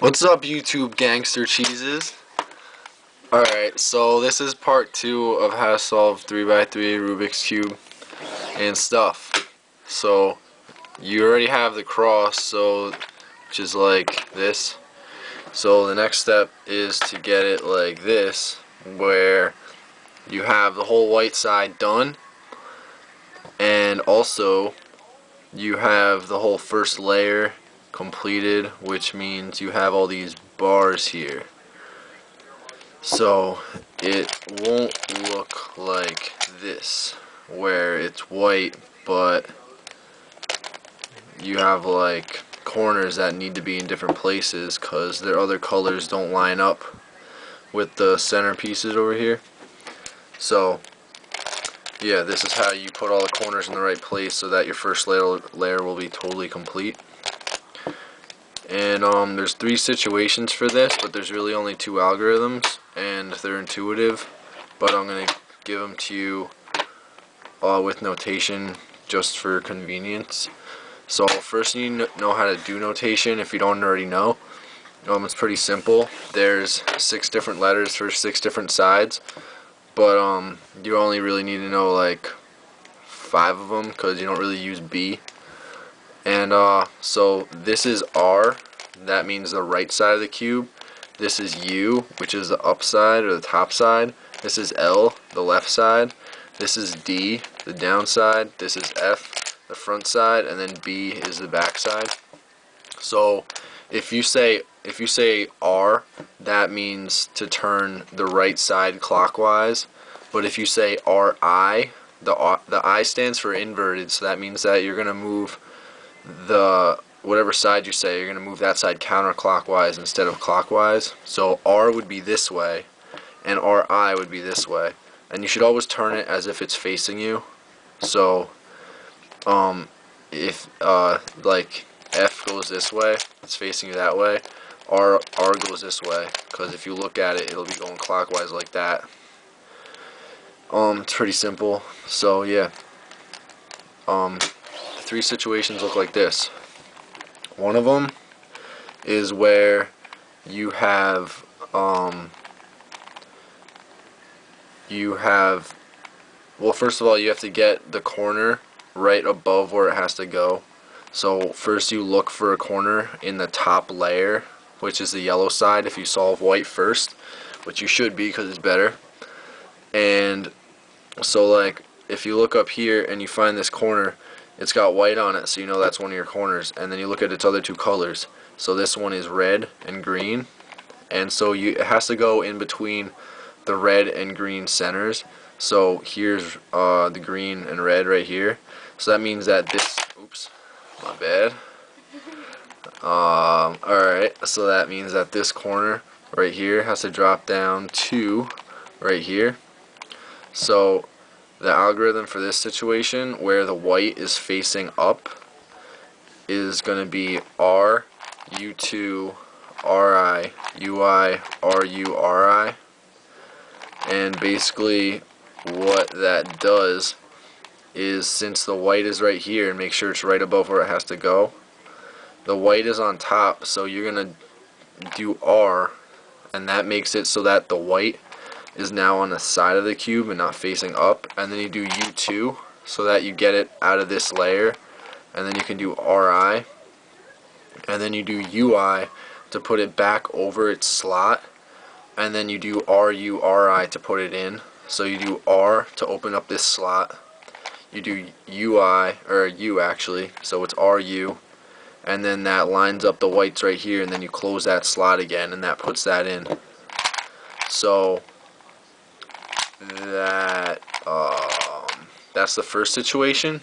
What's up, YouTube gangster cheeses? Alright, so this is part 2 of how to solve 3x3 Rubik's Cube and stuff. So, you already have the cross, which is like this. So the next step is to get it like this, where you have the whole white side done, and also you have the whole first layer completed, which means you have all these bars here. So it won't look like this, where it's white, but you have like corners that need to be in different places because their other colors don't line up with the center pieces over here. So yeah, this is how you put all the corners in the right place so that your first layer will be totally complete. And there's 3 situations for this, but there's really only 2 algorithms, and they're intuitive, but I'm going to give them to you with notation just for convenience. So first you need to know how to do notation if you don't already know. It's pretty simple. There's 6 different letters for 6 different sides, but you only really need to know like 5 of them because you don't really use B. And so this is R, that means the right side of the cube. This is U, which is the up side or the top side. This is L, the left side. This is D, the down side. This is F, the front side, and then B is the back side. So if you say R, that means to turn the right side clockwise. But if you say RI, the I stands for inverted, so that means that you're going to move whatever side you say, you're going to move that side counterclockwise instead of clockwise. So R would be this way, and RI would be this way. And you should always turn it as if it's facing you. So, if like F goes this way, it's facing you that way. R goes this way, because if you look at it, it'll be going clockwise like that. It's pretty simple. So yeah. The 3 situations look like this. One of them is where you have well, first of all, you have to get the corner right above where it has to go. So first you look for a corner in the top layer, which is the yellow side if you solve white first, which you should be because it's better. And so like if you look up here and you find this corner, it's got white on it, so you know that's one of your corners. And then you look at its other 2 colors. So this one is red and green, and so it has to go in between the red and green centers. So here's the green and red right here. So that means that this, oops, my bad. Alright, so that means that this corner right here has to drop down to right here. So the algorithm for this situation, where the white is facing up, is going to be R, U2, RI, UI, RU, RI. And basically what that does is, since the white is right here, and make sure it's right above where it has to go, the white is on top, so you're going to do R, and that makes it so that the white is now on the side of the cube and not facing up. And then you do U2 so that you get it out of this layer, and then you can do RI, and then you do UI to put it back over its slot, and then you do RU, RI to put it in. So you do R to open up this slot, you do UI, or U actually, so it's RU, and then that lines up the whites right here, and then you close that slot again, and that puts that in. So that's the first situation.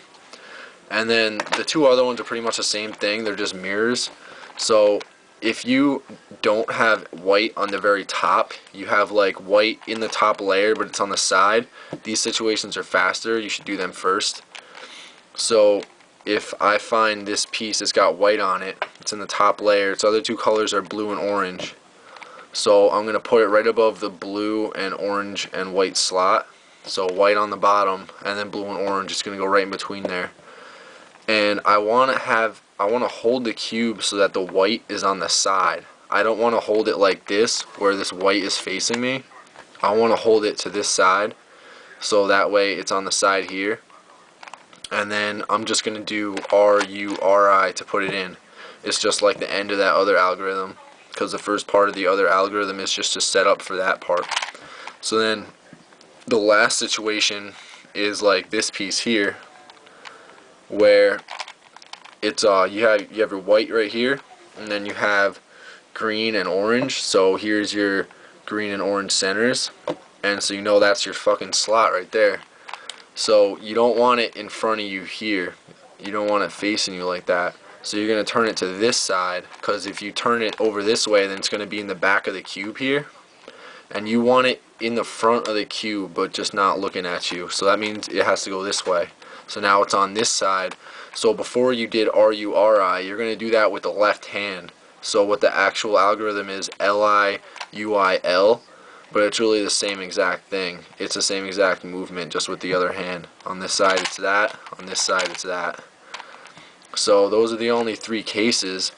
And then the 2 other ones are pretty much the same thing, they're just mirrors. So if you don't have white on the very top, you have like white in the top layer but it's on the side, these situations are faster, you should do them first. So if I find this piece, it's got white on it, it's in the top layer, its other 2 colors are blue and orange. So I'm going to put it right above the blue and orange and white slot. So white on the bottom, and then blue and orange. It's going to go right in between there. And I want to hold the cube so that the white is on the side. I don't want to hold it like this where this white is facing me. I want to hold it to this side, so that way it's on the side here. And then I'm just going to do RURI to put it in. It's just like the end of that other algorithm, because the first part of the other algorithm is just to set up for that part. So then the last situation is like this piece here, where it's you have your white right here, and then you have green and orange. So here's your green and orange centers, and so you know that's your fucking slot right there. So you don't want it in front of you here. You don't want it facing you like that. So you're going to turn it to this side, because if you turn it over this way, then it's going to be in the back of the cube here. And you want it in the front of the cube, but just not looking at you. So that means it has to go this way. So now it's on this side. So before you did RURI, you're going to do that with the left hand. So what the actual algorithm is LIUIL, but it's really the same exact thing. It's the same exact movement, just with the other hand. On this side it's that, on this side it's that. So those are the only three cases.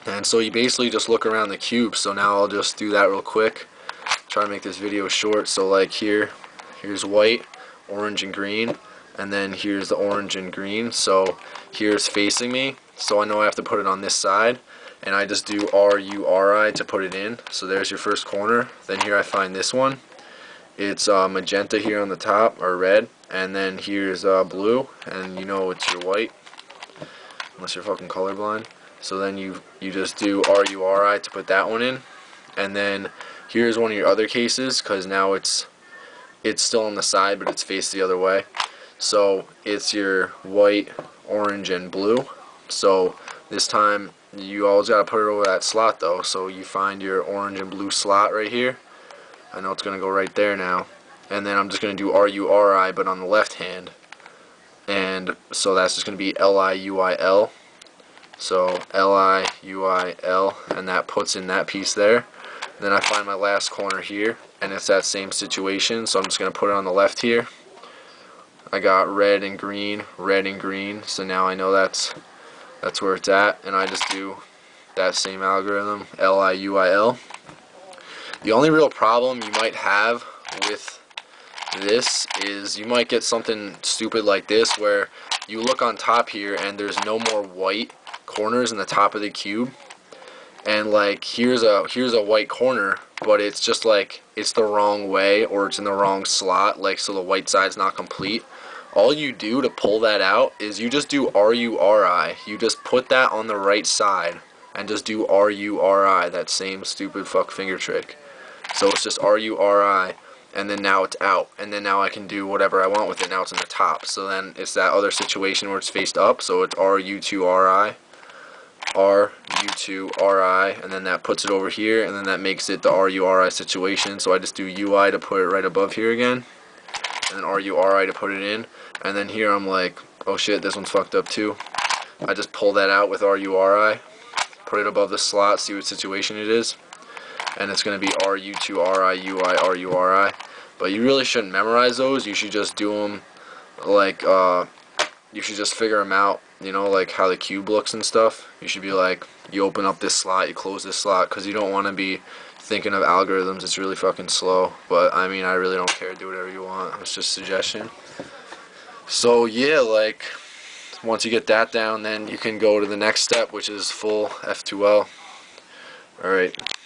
And so you basically just look around the cube. So now I'll just do that real quick. Try to make this video short. So like here's white, orange and green, and then here's the orange and green. So here's facing me, so I know I have to put it on this side, and I just do RURI to put it in. So there's your first corner. Then here I find this one. It's magenta here on the top, or red, and then here's blue, and you know it's your white, unless you're fucking colorblind. So then you just do RURI to put that one in, and then here's one of your other cases, because now it's still on the side, but it's faced the other way. So it's your white, orange, and blue. So this time you always gotta put it over that slot though. So you find your orange and blue slot right here. I know it's gonna go right there now. And then I'm just gonna do RURI, but on the left hand. And so that's just gonna be LIUIL. So LIUIL, and that puts in that piece there. Then I find my last corner here, and it's that same situation, so I'm just going to put it on the left here. I got red and green, so now I know that's where it's at, and I just do that same algorithm, LIUIL. The only real problem you might have with this is you might get something stupid like this, where you look on top here and there's no more white corners in the top of the cube. And like here's a white corner, but it's just like it's the wrong way, or it's in the wrong slot, like so the white side's not complete. All you do to pull that out is you just do RURI. You just put that on the right side and just do RURI, that same stupid fuck finger trick. So it's just RURI, and then now it's out, and then now I can do whatever I want with it. Now it's in the top. So then it's that other situation where it's faced up, so it's RU2RI. RU2RI, and then that puts it over here, and then that makes it the RURI situation. So I just do UI to put it right above here again, and then RURI to put it in, and then here I'm like, oh shit, this one's fucked up too. I just pull that out with RURI, put it above the slot, see what situation it is, and it's going to be RU2RI, UI, RURI. But you really shouldn't memorize those. You should just do them like, you should just figure them out, you know, like how the cube looks and stuff. You should be like, you open up this slot, you close this slot, because you don't want to be thinking of algorithms. It's really fucking slow. But I mean, I really don't care. Do whatever you want. It's just a suggestion. So yeah, like once you get that down, then you can go to the next step, which is full F2L. Alright.